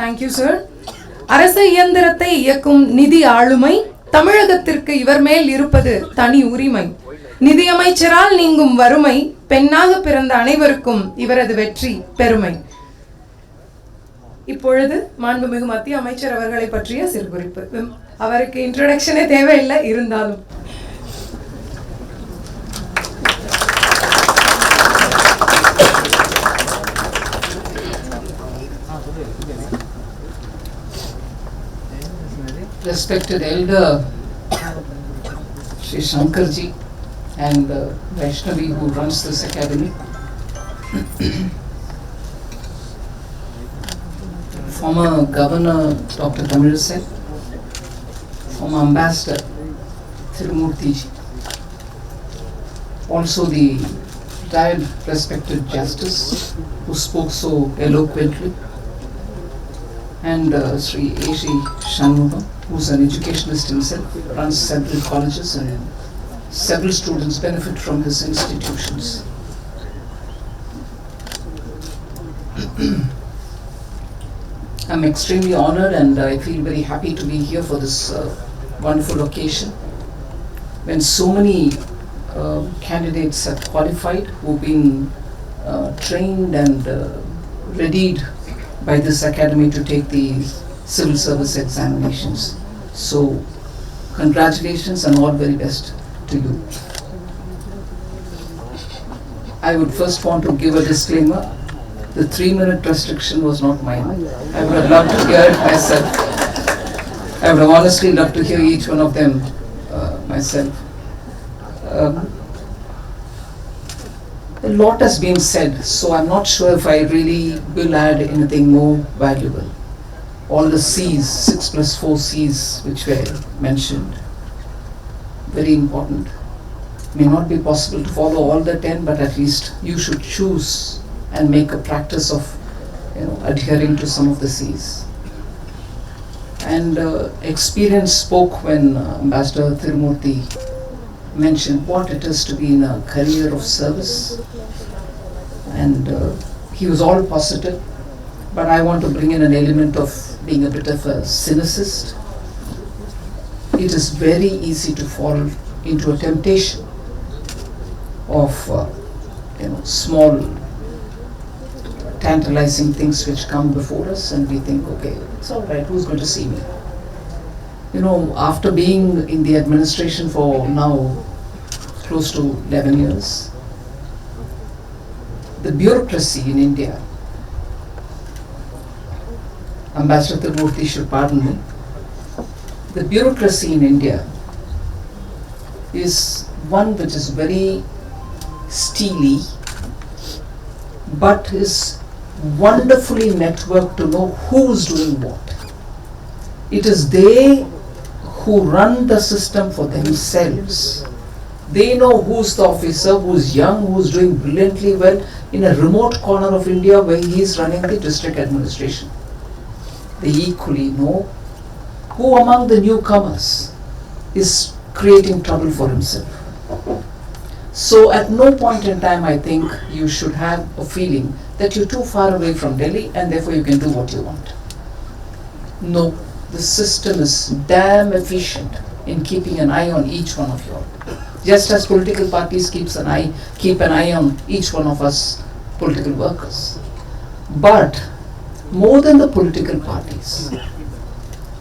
Thank you, sir. அரச இயந்திரத்தை இயக்கும் நிதி ஆளுமை தமிழகத்திற்கு இவர் மேல் இருப்பது தனி உரிமை. நிதியமைச்சரால் நீங்கும் வறுமை, பெண்ணாக பிறந்த அனைவருக்கும் இவரது வெற்றி பெருமை. இப்பொழுது மாண்புமிகு மத்திய அமைச்சர் அவர்களை பற்றிய சிறு குறிப்பு. அவருக்கு இன்ட்ரோடக்ஷனே தேவையில்லை, இருந்தாலும் Respected elder Shri Shankar ji and Vaishnavi who runs this academy, former Governor Dr. Tamilsai, former Ambassador Tirumurthy ji, also the retired respected Justice who spoke so eloquently, and Sri A.G. Shanmugam, who's an educationist himself, runs several colleges and several students benefit from his institutions. I'm extremely honored and I feel very happy to be here for this wonderful occasion when so many candidates have qualified, who've been trained and readied by this academy to take the civil service examinations. So, congratulations and all very best to you. I would first want to give a disclaimer. The 3-minute restriction was not mine. I would have loved to hear it myself. I would have honestly loved to hear each one of them myself. A lot has been said, so I'm not sure if I really will add anything more valuable. All the C's, 6 plus 4 C's which were mentioned, very important. May not be possible to follow all the 10, but at least you should choose and make a practice of adhering to some of the C's. And experience spoke when Ambassador Tirumurthy mentioned what it is to be in a career of service, and he was all positive, but I want to bring in an element of being a bit of a cynicist. It is very easy to fall into a temptation of small tantalizing things which come before us, and we think, okay, it's all right, who's going to see me? After being in the administration for now close to 11 years, the bureaucracy in India, Ambassador Tirumurthy should pardon me, the bureaucracy in India is one which is very steely, but is wonderfully networked to know who's doing what. It is they who run the system for themselves. They know who's the officer, who's young, who's doing brilliantly well in a remote corner of India where he is running the district administration. They equally know who among the newcomers is creating trouble for himself. So at no point in time I think you should have a feeling that you're too far away from Delhi and therefore you can do what you want. No, the system is damn efficient in keeping an eye on each one of you all. Just as political parties keep an eye on each one of us political workers. But more than the political parties,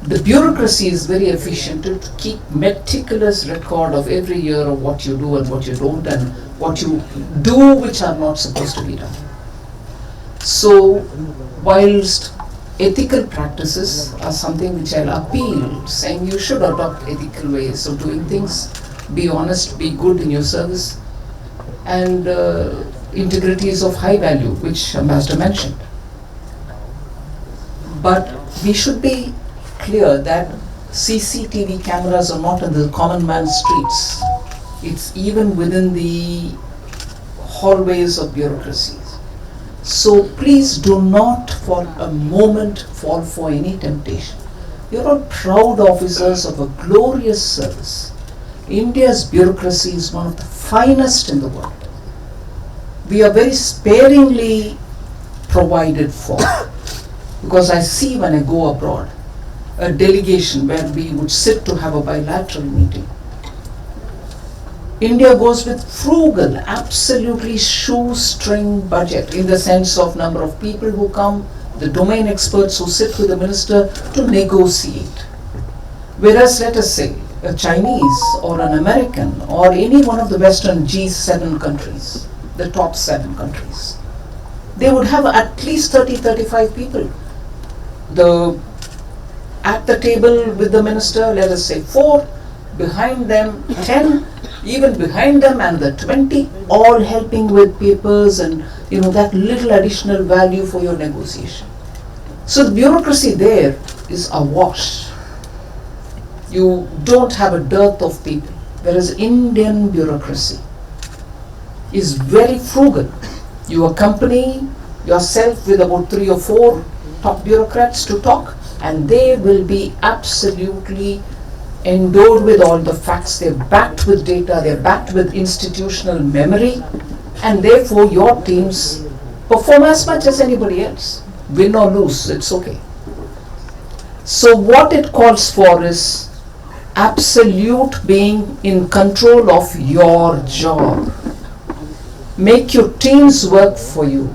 the bureaucracy is very efficient to keep meticulous record of every year of what you do and what you don't, and what you do which are not supposed to be done. So, whilst ethical practices are something which I'll appeal, saying you should adopt ethical ways of doing things, be honest, be good in your service, and integrity is of high value, which Ambassador mentioned. But we should be clear that CCTV cameras are not in the common man's streets. It's even within the hallways of bureaucracies. So please do not for a moment fall for any temptation. You're all proud officers of a glorious service. India's bureaucracy is one of the finest in the world. We are very sparingly provided for. Because I see when I go abroad, a delegation where we would sit to have a bilateral meeting. India goes with frugal, absolutely shoestring budget in the sense of number of people who come, the domain experts who sit with the minister to negotiate. Whereas, let us say, a Chinese or an American or any one of the Western G7 countries, the top 7 countries, they would have at least 30-35 people. At the table with the minister, let us say 4, behind them 10, even behind them and the 20, all helping with papers and that little additional value for your negotiation. So the bureaucracy there is awash. You don't have a dearth of people, whereas Indian bureaucracy is very frugal. You accompany yourself with about 3 or 4 top bureaucrats to talk, and they will be absolutely endowed with all the facts. They're backed with data, they're backed with institutional memory, and therefore your teams perform as much as anybody else. Win or lose, it's okay. So what it calls for is absolute being in control of your job. Make your teams work for you,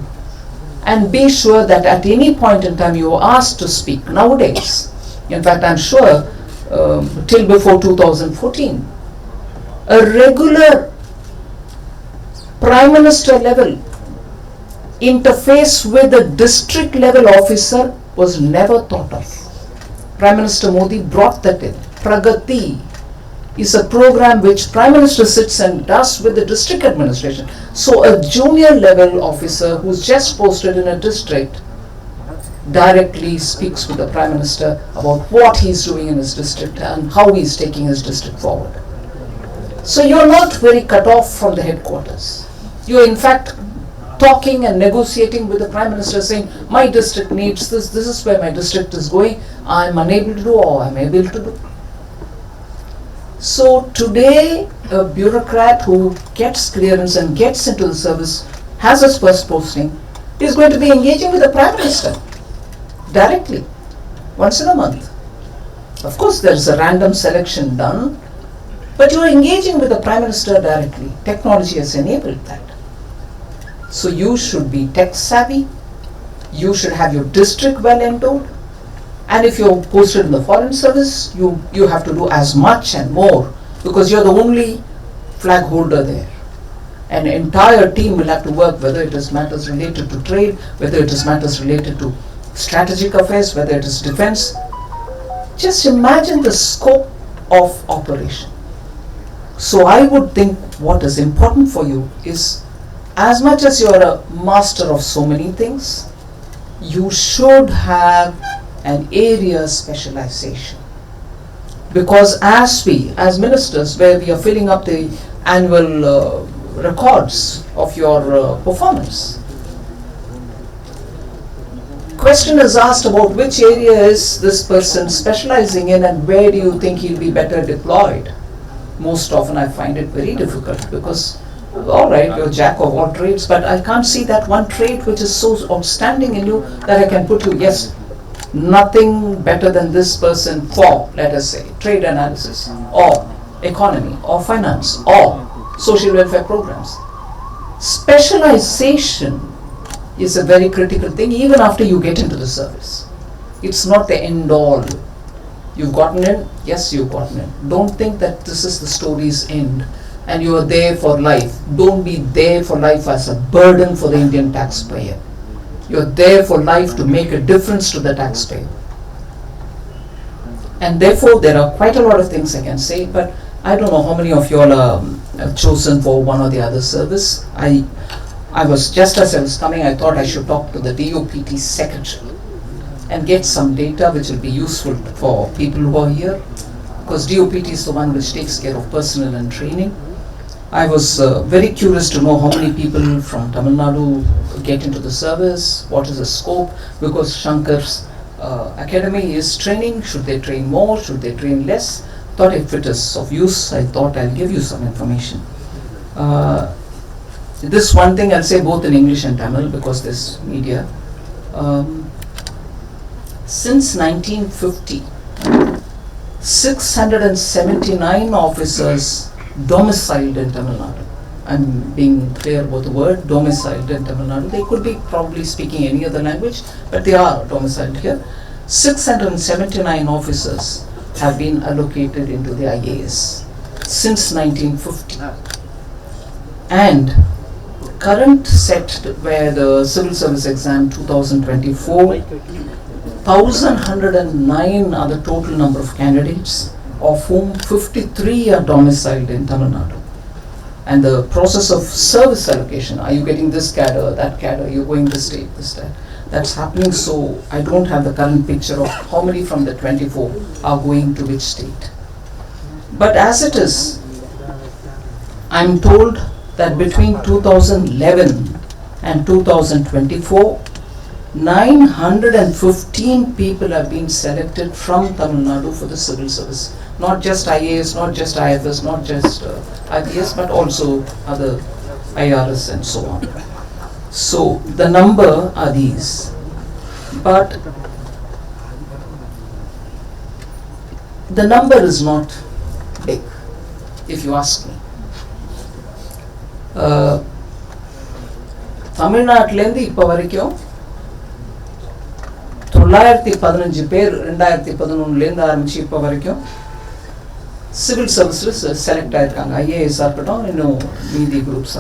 and be sure that at any point in time you are asked to speak. Nowadays, in fact, I'm sure till before 2014, a regular Prime Minister level interface with a district level officer was never thought of. Prime Minister Modi brought that in. Pragati is a program which Prime Minister sits and does with the district administration. So a junior level officer who's just posted in a district directly speaks with the Prime Minister about what he's doing in his district and how he's taking his district forward. So you're not very cut off from the headquarters. You're in fact talking and negotiating with the Prime Minister, saying, my district needs this, this is where my district is going, I'm unable to do or I'm able to do. So today, a bureaucrat who gets clearance and gets into the service, has his first posting, is going to be engaging with the Prime Minister directly, once in a month. Of course, there's a random selection done, but you're engaging with the Prime Minister directly. Technology has enabled that. So you should be tech savvy, you should have your district well endowed, and if you're posted in the foreign service, you have to do as much and more, because you're the only flag holder there. An entire team will have to work, whether it is matters related to trade, whether it is matters related to strategic affairs, whether it is defense. Just imagine the scope of operation. So I would think what is important for you is, as much as you're a master of so many things, you should have an area specialization. Because as ministers, where we are filling up the annual records of your performance, question is asked about which area is this person specializing in and where do you think he'll be better deployed. Most often I find it very difficult, because alright, you're jack of all trades, but I can't see that one trait which is so outstanding in you that I can put you, yes, nothing better than this person for, let us say, trade analysis, or economy, or finance, or social welfare programs. Specialization is a very critical thing even after you get into the service. It's not the end all. You've gotten in, yes, you've gotten in. Don't think that this is the story's end and you are there for life. Don't be there for life as a burden for the Indian taxpayer. You're there for life to make a difference to the taxpayer. And therefore, there are quite a lot of things I can say, but I don't know how many of you all are chosen for one or the other service. I was, just as I was coming, I thought I should talk to the DOPT secretary and get some data which will be useful for people who are here, because DOPT is the one which takes care of personnel and training. I was very curious to know how many people from Tamil Nadu get into the service, what is the scope, because Shankar's academy is training. Should they train more, should they train less? Thought if it is of use, I thought I'll give you some information. This one thing I'll say both in English and Tamil, because this media. Since 1950, 679 officers domiciled in Tamil Nadu. I'm being clear about the word domiciled in Tamil Nadu. They could be probably speaking any other language, but they are domiciled here. 679 officers have been allocated into the IAS since 1950. And current set where the civil service exam 2024, 1109 are the total number of candidates, of whom 53 are domiciled in Tamil Nadu. And the process of service allocation, are you getting this cadre, that cadre, you're going this state, this state, that's happening. So I don't have the current picture of how many from the 24 are going to which state. But as it is, I'm told that between 2011 and 2024, 915 people have been selected from Tamil Nadu for the civil service. Not just IAS, not just IFS, not just IPS, but also other IRS and so on. So the number are these. But the number is not big, if you ask me. தமிழ்நாட்டிலேருந்து இப்போ வரைக்கும் 915 பேர் 2011 ஆரம்பிச்சு இப்போ வரைக்கும் civil சர்வீஸில் select ஆயிருக்காங்க. IAS இருக்கட்டும், இன்னும் மீதி குரூப்ஸ்.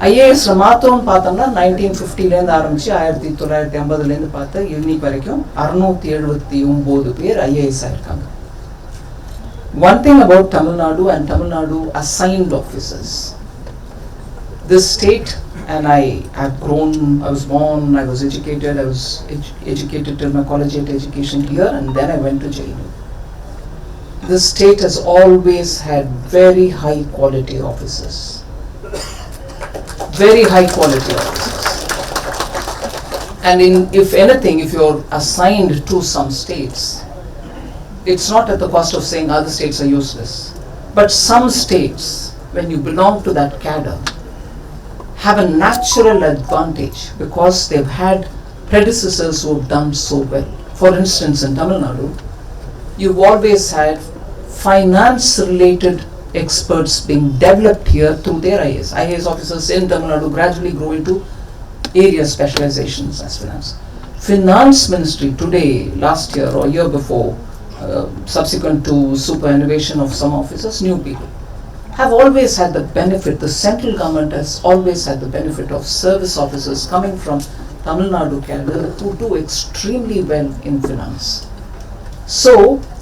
ஐஏஎஸ்ல மாத்திரம்னு பார்த்தோம்னா 1950 ஆரம்பிச்சு 1950 பார்த்து இன்னைக்கு வரைக்கும் 679 பேர் ஐஏஎஸ் ஆயிருக்காங்க. One thing about Tamil Nadu and Tamil Nadu assigned officers, this state, and I have grown, I was born, I was educated, I was educated till my collegiate education here, and then I went to JNU. This state has always had very high quality officers. Very high quality officers. And if anything, if you're assigned to some states, it's not at the cost of saying other states are useless. But some states, when you belong to that cadre, have a natural advantage because they've had predecessors who have done so well. For instance, in Tamil Nadu, you've always had finance-related experts being developed here through their IAS. IAS officers in Tamil Nadu gradually grow into area specializations as finance. Finance Ministry today, last year or year before, subsequent to superannuation of some officers, new people, have always had the benefit, the central government has always had the benefit of service officers coming from Tamil Nadu cadre who do extremely well in finance. So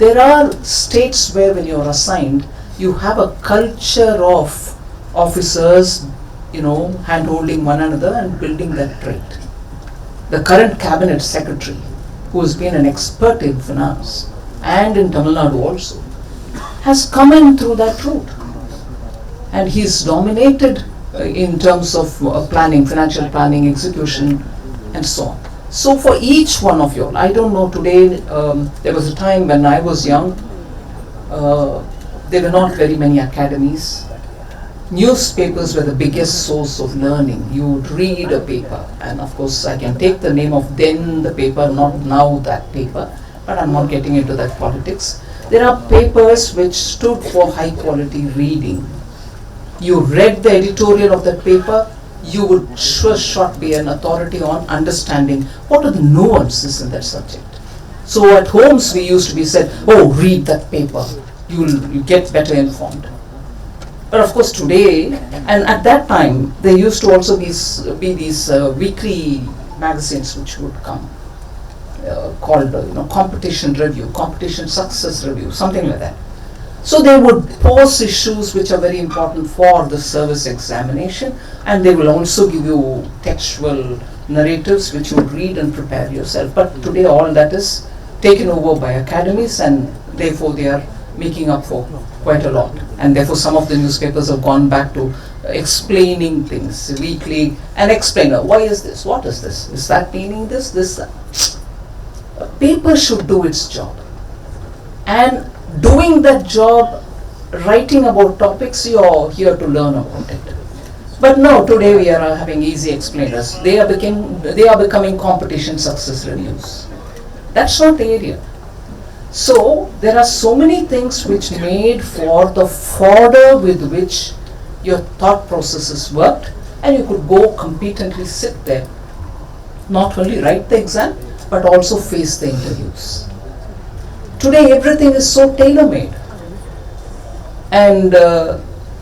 there are states where when you are assigned, you have a culture of officers, hand-holding one another and building that trait. The current cabinet secretary, who has been an expert in finance and in Tamil Nadu also, has come in through that route. And he's dominated in terms of planning, financial planning, execution, and so on. So for each one of you, I don't know today, there was a time when I was young, there were not very many academies. Newspapers were the biggest source of learning. You would read a paper, and of course I can take the name of then the paper, not now that paper, but I'm not getting into that politics. There are papers which stood for high quality reading. You read the editorial of that paper, you would sure shot be an authority on understanding what are the nuances in that subject. So at homes we used to be said, oh, read that paper, you get better informed. But of course today, and at that time, there used to also be these weekly magazines which would come, called competition review, competition success review, something like that. So they would post issues which are very important for the service examination, and they will also give you textual narratives which you would read and prepare yourself. But today all that is taken over by academies, and therefore they are making up for quite a lot. And therefore some of the newspapers have gone back to explaining things weekly, and explainer, why is this, what is this, is that meaning this, that. A paper should do its job. And doing that job, writing about topics, you're here to learn about it. But no, today we are having easy explainers. They are becoming competition success reviews. That's not the area. So there are so many things which made for the fodder with which your thought processes worked, and you could go competently sit there, not only write the exam, but also face the interviews. Today everything is so tailor-made. And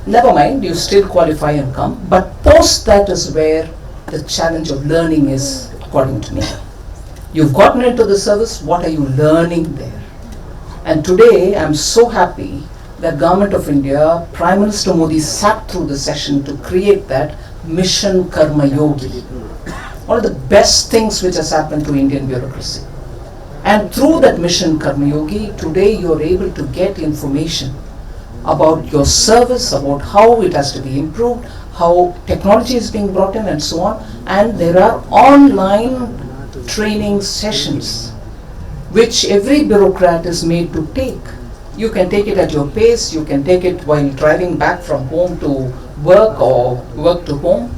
never mind, you still qualify and come, but post that is where the challenge of learning is, according to me. You've gotten into the service, what are you learning there? And today I'm so happy that Government of India, Prime Minister Modi sat through the session to create that Mission Karma Yogi. One of the best things which has happened to Indian bureaucracy. And through that Mission Karma Yogi, today you're able to get information about your service, about how it has to be improved, how technology is being brought in and so on. And there are online training sessions which every bureaucrat is made to take. You can take it at your pace, you can take it while driving back from home to work or work to home.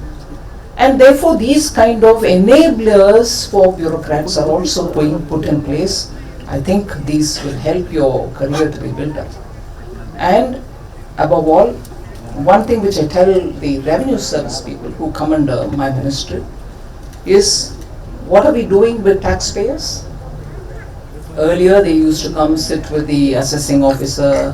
And therefore these kind of enablers for bureaucrats are also being put in place. I think these will help your career to be built up. And above all, one thing which I tell the revenue service people who come under my ministry is, what are we doing with taxpayers? Earlier they used to come sit with the assessing officer,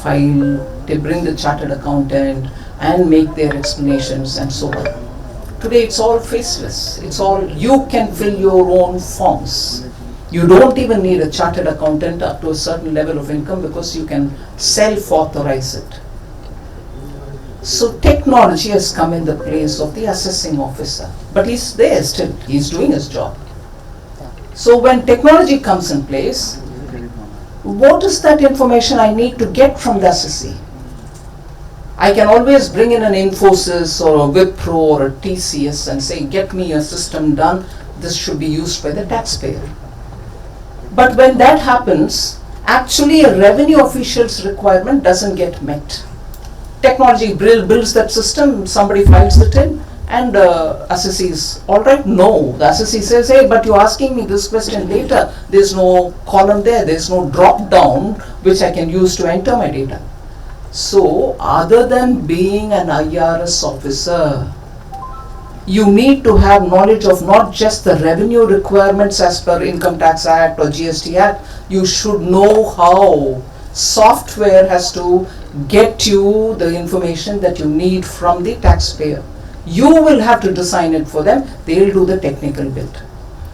file, they bring the chartered accountant and make their explanations and so on. Today it's all faceless. It's all, you can fill your own forms. You don't even need a chartered accountant up to a certain level of income because you can self-authorize it. So technology has come in the place of the assessing officer, but he's there still, he's doing his job. So when technology comes in place, what is that information I need to get from the assessee? I can always bring in an Infosys or a Wipro or a TCS and say, get me a system done, this should be used by the taxpayer. But when that happens, actually a revenue official's requirement doesn't get met. Technology builds that system, somebody files it in, and assessee is, all right, no. The assessee says, hey, but you're asking me this question later. There's no column there, there's no drop down which I can use to enter my data. So, other than being an IRS officer, you need to have knowledge of not just the revenue requirements as per Income Tax Act or GST Act. You should know how software has to get you the information that you need from the taxpayer. You will have to design it for them, they'll do the technical bit.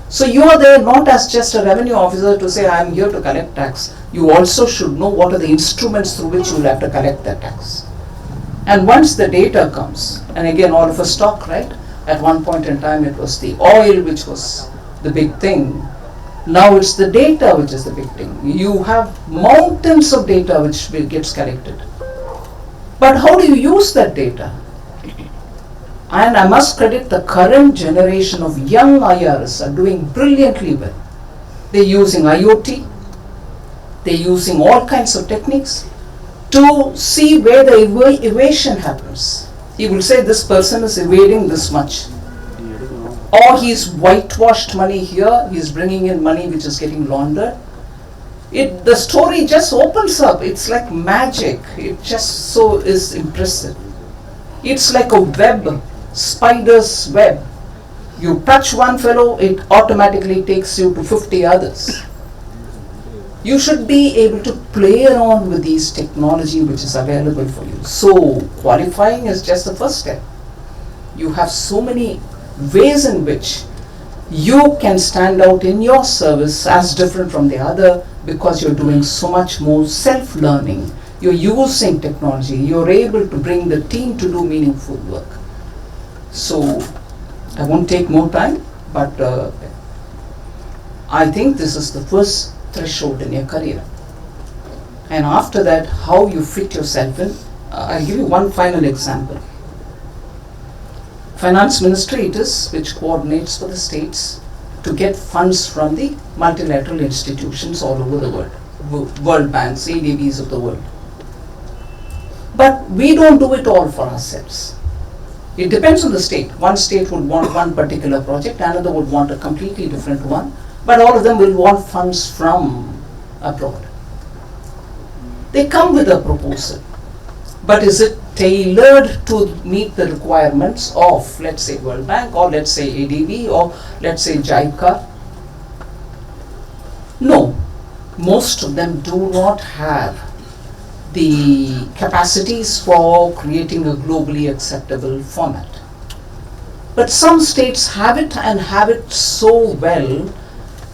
So you are there not as just a revenue officer to say, I am here to collect tax. You also should know what are the instruments through which you will have to collect that tax. And once the data comes, and again all of us talk, right? At one point in time it was the oil which was the big thing. Now it's the data which is the big thing. You have mountains of data which gets collected. But how do you use that data? And I must credit the current generation of young IRS are doing brilliantly well. They're using IoT, they're using all kinds of techniques to see where the evasion happens. He will say this person is evading this much. Or he's whitewashed money here, he's bringing in money which is getting laundered. The story just opens up, it's like magic, it just so is impressive. It's like a web, spider's web. You touch one fellow, it automatically takes you to 50 others. You should be able to play around with these technology which is available for you. So qualifying is just the first step. You have so many ways in which you can stand out in your service as different from the other because you're doing so much more self-learning. You're using technology. You're able to bring the team to do meaningful work. So I won't take more time, but I think this is the first threshold in your career. And after that, how you fit yourself in. I'll give you one final example. Finance Ministry it is which coordinates for the states to get funds from the multilateral institutions all over the world, World Banks, ADBs of the world. But we don't do it all for ourselves. It depends on the state. One state would want one particular project, another would want a completely different one, but all of them will want funds from abroad. They come with a proposal, but is it tailored to meet the requirements of, let's say, World Bank, or let's say ADB, or let's say JICA? No. Most of them do not have the capacities for creating a globally acceptable format. But some states have it, and have it so well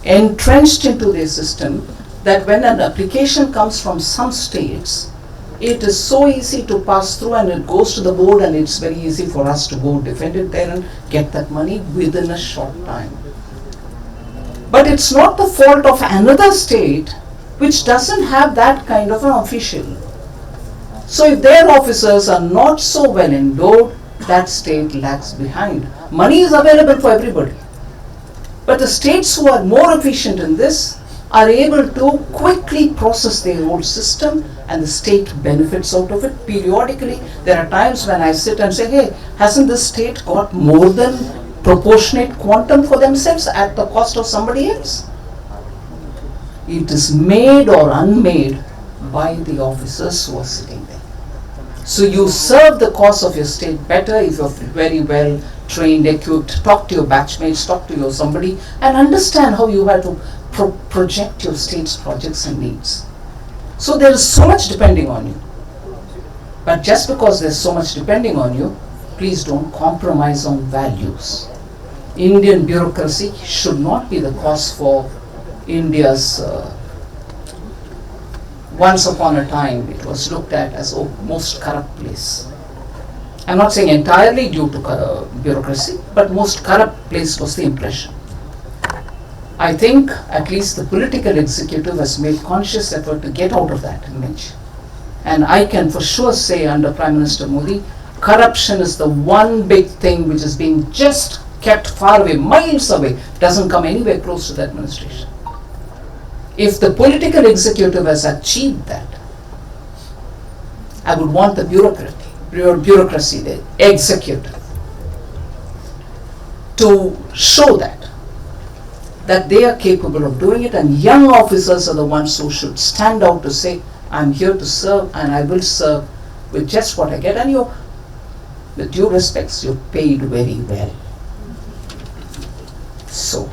entrenched into their system that when an application comes from some states, it is so easy to pass through, and it goes to the board, and it's very easy for us to go defend it there and get that money within a short time. But it's not the fault of another state which doesn't have that kind of an official. So if their officers are not so well endowed, that state lags behind. Money is available for everybody. But the states who are more efficient in this are able to quickly process their own system, and the state benefits out of it. Periodically, there are times when I sit and say, hey, hasn't this state got more than proportionate quantum for themselves at the cost of somebody else? It is made or unmade by the officers who are sitting there. So you serve the cause of your state better if you're very well trained, equipped. Talk to your batchmates, talk to your somebody, and understand how you have to project your state's projects and needs. So there is so much depending on you. But just because there's so much depending on you, please don't compromise on values. Indian bureaucracy should not be the cause for India's once upon a time it was looked at as the most corrupt place. I'm not saying entirely due to bureaucracy, but most corrupt place was the impression. I think at least the political executive has made conscious effort to get out of that image. And I can for sure say under Prime Minister Modi, corruption is the one big thing which is being just kept far away, miles away, doesn't come anywhere close to the administration. If the political executive has achieved that, I would want the bureaucracy, the executive, to show that they are capable of doing it, and young officers are the ones who should stand out to say, I'm here to serve, and I will serve with just what I get, and you, with due respects, you're paid very well. So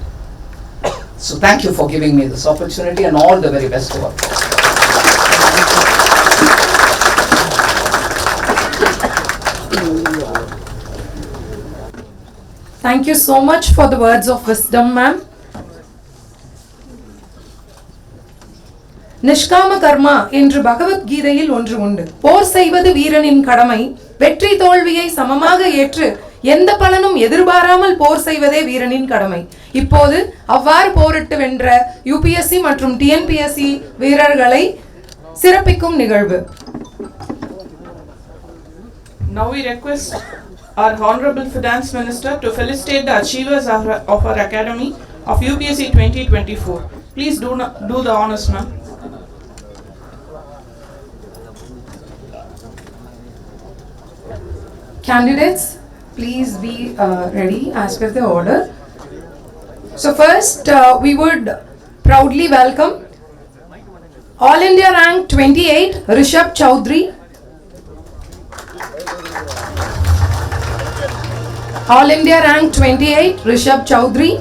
thank you for giving me this opportunity, and all the very best to all. Thank you so much for the words of wisdom, ma'am. நிஷ்காம கர்மா என்று பகவத்கீதையில் ஒன்று உண்டு. போர் செய்வது வீரனின் கடமை, வெற்றி தோல்வியை சமமாக ஏற்று எந்த பலனும் எதிர்பாராமல் போர் செய்வதே வீரனின் கடமை. இப்போது அவ்வாறு போரிட்டு வென்ற UPSC மற்றும் TNPSC வீரர்களை சிறப்பிக்கும் நிகழ்வு. Now we request our Honorable Finance Minister to felicitate the achievers of our Academy of UPSC 2024. Please do the honors, ma'am. Candidates, please be ready as per the order. So first, we would proudly welcome All India Rank 28, Rishabh Chaudhary. All India Rank 28, Rishabh Chaudhary.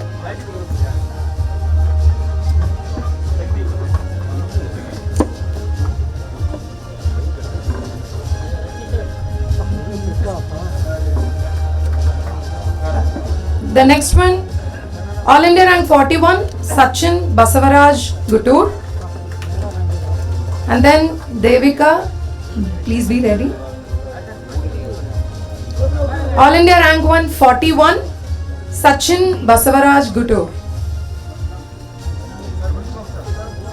The next one, All India Rank 41, Sachin Basavaraj Guttur. And then Devika, please be ready. All India Rank 141, Sachin Basavaraj Guttur.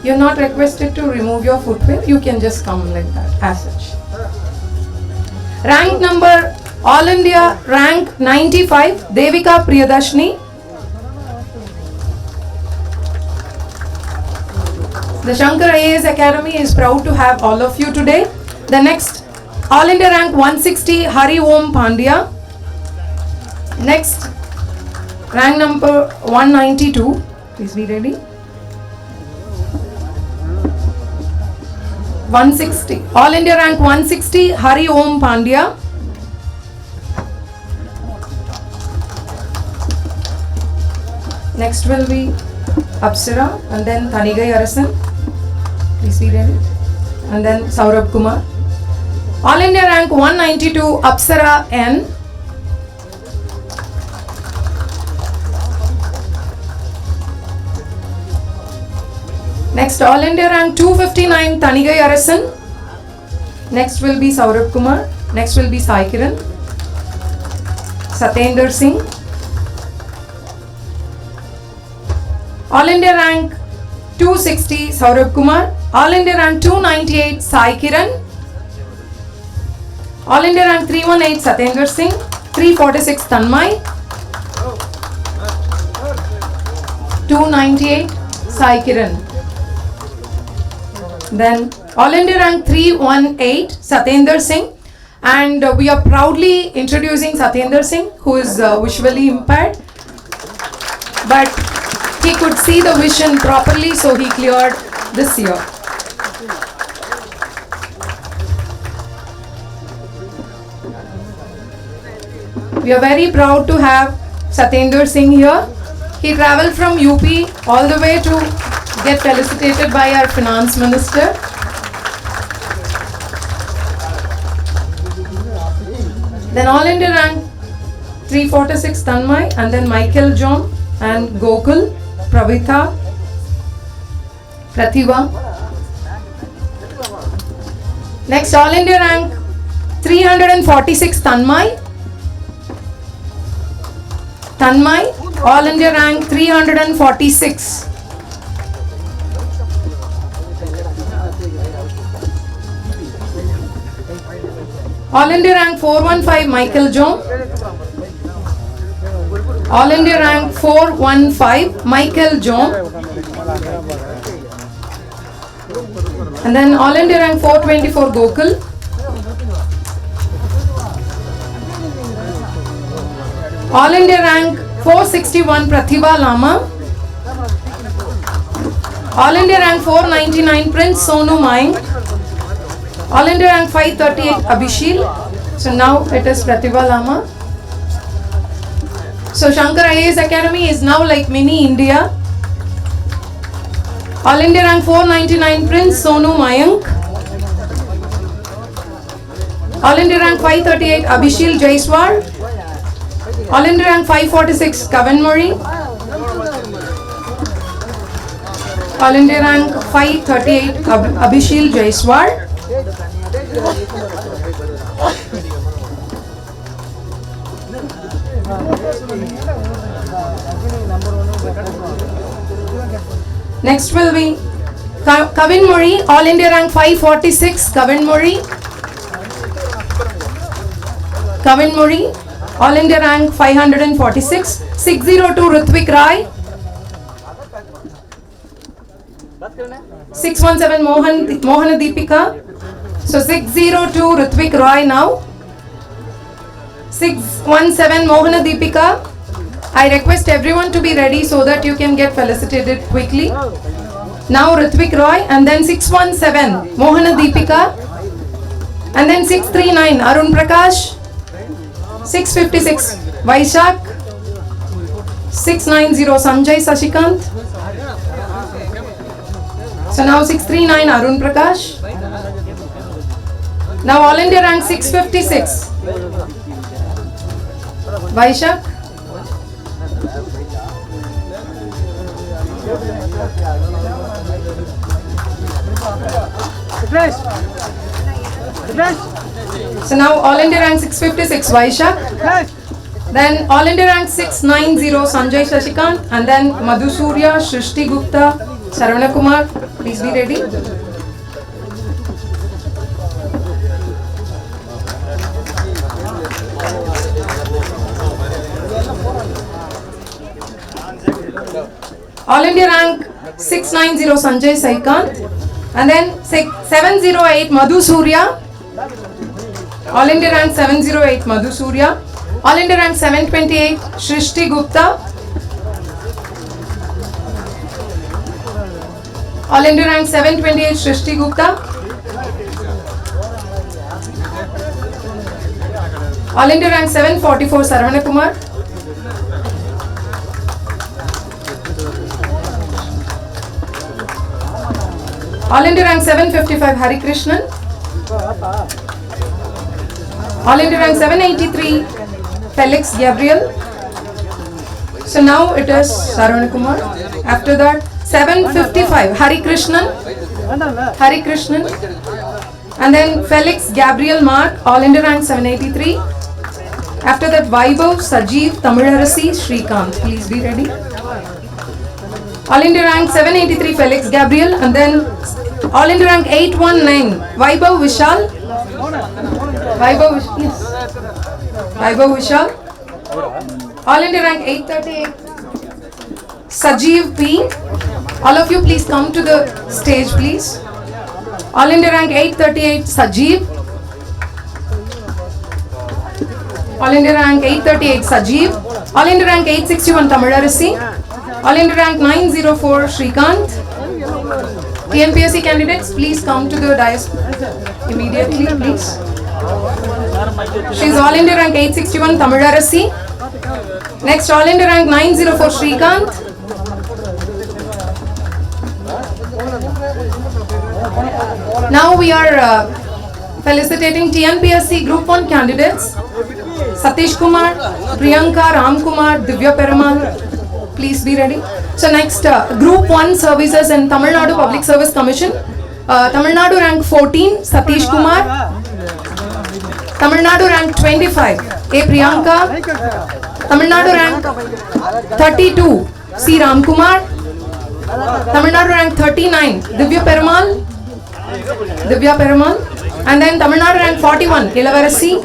You are not requested to remove your footwear, you can just come like that, as such. Rank number, All India Rank 95, Devika Priyadashni. The Shankar IAS Academy is proud to have all of you today. The next, All India Rank 160, Hari Om Pandya. Next, rank number 192. Please be ready. 160. All India rank 160. Hari Om Pandya. Next will be Apsara and then Thanigai Arasan. Please be ready. And then Saurabh Kumar. All India rank 192. Apsara N. Next, All India rank 259, Thanigai Arasan. Next will be Saurabh Kumar. Next will be Sai Kiran. Satyendra Singh. All India rank 260, Saurabh Kumar. All India rank 298, Sai Kiran. All India rank 318, Satyendra Singh. 346, Tanmay. 298, Sai Kiran. Then All India rank 318, Satyendra Singh, and we are proudly introducing Satyendra Singh, who is visually impaired, but he could see the vision properly, so he cleared this year. We are very proud to have Satyendra Singh here. He travelled from UP all the way to get felicitated by our Finance Minister. Then All India rank 346, Tanmay, and then Michael John and Gokul, Prabhita, Pratibha. Next, All India rank 346, Tanmay. All India rank 346. All India rank 415, Michael John. All India rank 415, Michael John. And then All India rank 424, Gokul. All India rank 461, Pratibha Lama. All India rank 499, Prince Sonu Mayank. All India rank 538, Abhishil. So now it is Pratibha Lama. So Shankar IAS Academy is now like mini India. All India rank 499, Prince Sonu Mayank. All India rank 538, Abhishil Jaiswal. All India rank 546, Kavan Murray. All India rank 538, Abhishil Jaiswal. Next will be Kavin Murray, All India rank 546, Kavin Murray. Kavin Murray, All India rank 546. 602, Ritvik Rai. 617, Mohana Deepika. So 602, Ritvik Rai now. 617, Mohana Deepika. I request everyone to be ready so that you can get felicitated quickly. Now Ritvik Roy, and then 617, Mohana Deepika. And then 639, Arun Prakash. 656, Vaishak. 690, Sanjay Sashikant. So now 639, Arun Prakash. Now All India rank 656, Vaishak. So now All India rank 656, Vaishak. Then All India rank 690, Sanjay Sashikant. And then Madhu Surya, Shrishti Gupta, Saravana Kumar. Please be ready. All India rank 690, Sanjay Saikant. And then 708, Madhu Surya. All India rank 708, Madhu Surya. All India rank 728, Shrishti Gupta. All India rank 728, Shrishti Gupta. All India rank 744, Saravana Kumar. All India rank 755, Hari Krishnan. All India rank 783, Felix Gabriel. So now it is Saravana Kumar. After that, 755, Hari Krishnan. Hari Krishnan. And then Felix Gabriel Mark, All India rank 783. After that, Vaibhav Sajeev Tamilarasi Shrikant. Please be ready. All India rank 783, Felix Gabriel. And then All India rank 819, Vaibhav Vishal. Vaibhav Vishal. Yes. Vaibhav Vishal. All India rank 838, Sajeev P. All of you please come to the stage, please. All India rank 838, Sajeev. All India rank 838, Sajeev. All India rank 861, Tamilarasi. All India rank 904, Shrikant. TNPSC candidates, please come to the dais immediately, please. She is All India rank 861, Tamilarasi. Next, All India rank 904, Shrikant. Now we are felicitating TNPSC Group 1 candidates. Satish Kumar, Priyanka, Ram Kumar, Divya Perumal. Please be ready. So next, Group 1 services in Tamil Nadu Public Service Commission. Tamil Nadu rank 14, Satish Kumar. Tamil Nadu rank 25, A. Priyanka. Tamil Nadu rank 32, C. Ram Kumar. Tamil Nadu rank 39, Divya Perumal. Divya Perumal. And then Tamil Nadu rank 41, Ilavarasi.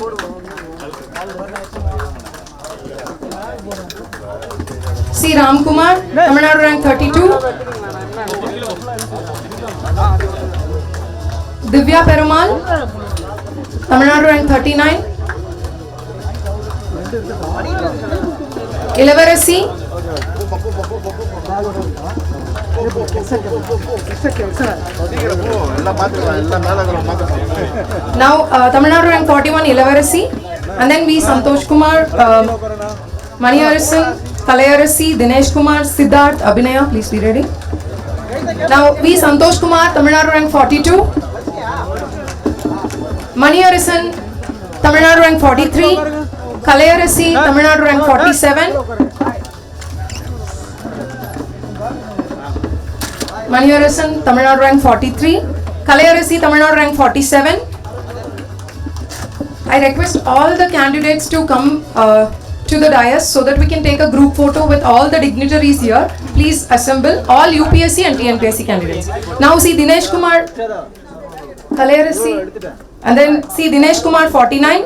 C. Ram Kumar. Tamil Nadu rank 32. Divya Perumal. Tamil Nadu rank 39. Ilavarasi. Now Tamil Nadu rank 41, Ilavarasi. And then V. Santosh Kumar, Mani Arisan, Kalayarasi, Dinesh Kumar, Siddharth, Abhinaya. Please be ready. Now V. Santosh Kumar, Tamil Nadu rank 42. Mani Arisan, Tamil Nadu rank 43. Kalayarasi, Tamil Nadu rank 47. Mani Arisan, Tamil Nadu rank 43. Kalayarasi, Tamil Nadu rank 47. I request all the candidates to come to the dais so that we can take a group photo with all the dignitaries here. Please assemble all UPSC and TNPSC candidates. Now see Dinesh Kumar, Kalayarasi, and then see Dinesh Kumar 49.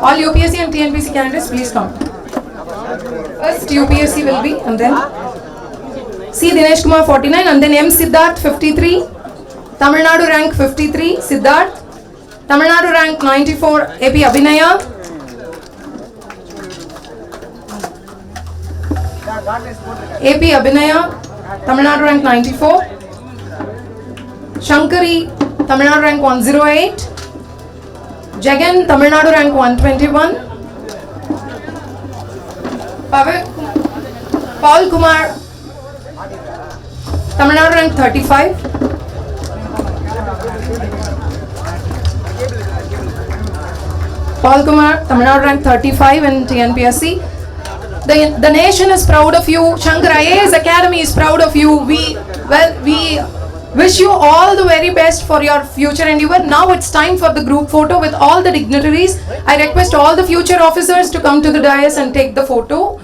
All UPSC and TNPSC candidates, please come. First UPSC will be, and then C. Dinesh Kumar 49, and then M. Siddharth 53. Tamil Nadu rank 53, Siddharth. Tamil Nadu rank 94, AP Abhinaya. AP Abhinaya, Tamil Nadu rank 94. Shankar, Tamil Nadu rank 108. Jagan, Tamil Nadu rank 121. Paul Kumar, Tamil Nadu rank 35. Paul Kumar, Tamil Nadu rank 35 in TNPSC. The nation is proud of you. Shankar IAS Academy is proud of you. We wish you all the very best for your future endeavor. Now it's time for the group photo with all the dignitaries. I request all the future officers to come to the dais and take the photo.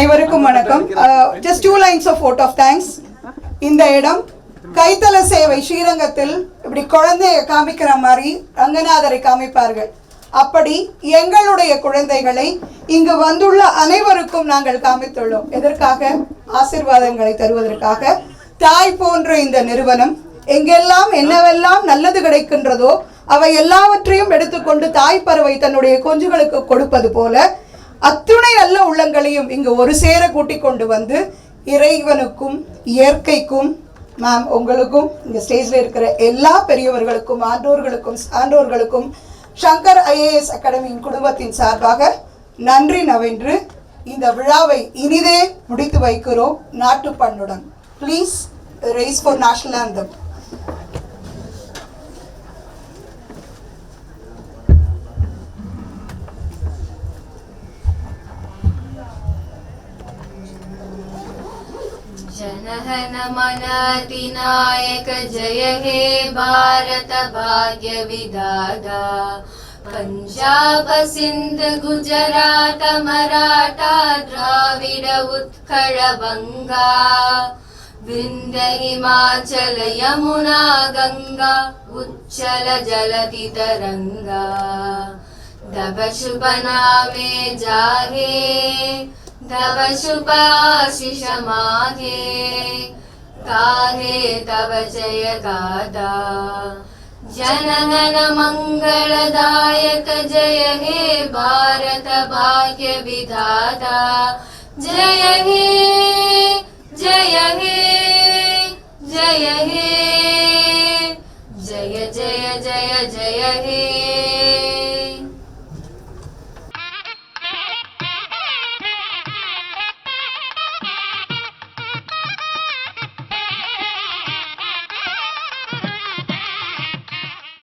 அனைவருக்கும் வணக்கம். Just 2 lines of vote of thanks. இந்த இடம் கைத்தல சேவை ஸ்ரீரங்கத்தில் இப்படி குழந்தைய காமிக்கிற மாதிரி ரங்கநாதரை காமிப்பார்கள். அப்படி எங்களுடைய குழந்தைகளை இங்கு வந்துள்ள அனைவருக்கும் நாங்கள் காமித்துள்ளோம். எதற்காக? ஆசீர்வாதங்களை தருவதற்காக. தாய் போன்ற இந்த நிறுவனம் எங்கெல்லாம் என்னவெல்லாம் நல்லது கிடைக்கின்றதோ அவை எல்லாவற்றையும் எடுத்துக்கொண்டு தாய் பறவை தன்னுடைய குஞ்சுகளுக்கு கொடுப்பது போல அத்துணை நல்ல உள்ளங்களையும் இங்கு ஒரு சேர கூட்டிக் கொண்டு வந்து இறைவனுக்கும் இயற்கைக்கும் மேம் உங்களுக்கும் இங்கே ஸ்டேஜில் இருக்கிற எல்லா பெரியவர்களுக்கும் ஆண்டோர்களுக்கும் சான்றோர்களுக்கும் சங்கர் IAS அகாடமியின் குடும்பத்தின் சார்பாக நன்றி நவென்று இந்த விழாவை இனிதே முடித்து வைக்கிறோம் நாட்டுப்பண்ணுடன். Please rise for national anthem. जनहन मन अधिनायक जय हे भारत भाग्य विधाता पंजाब सिंध गुजरात मराठा द्राविड उत्कल बंगा विंध्य हिमाचल यमुना गंगा उच्चल जलधि तरंगा तव शुभ नामे जागे तव शुभ आशीष मागे गाहे तव जय गाथा जनगण मंगलदायक जय हे भारत भाग्य विधाता जय हे जय हे जय हे जय जय जय जय हे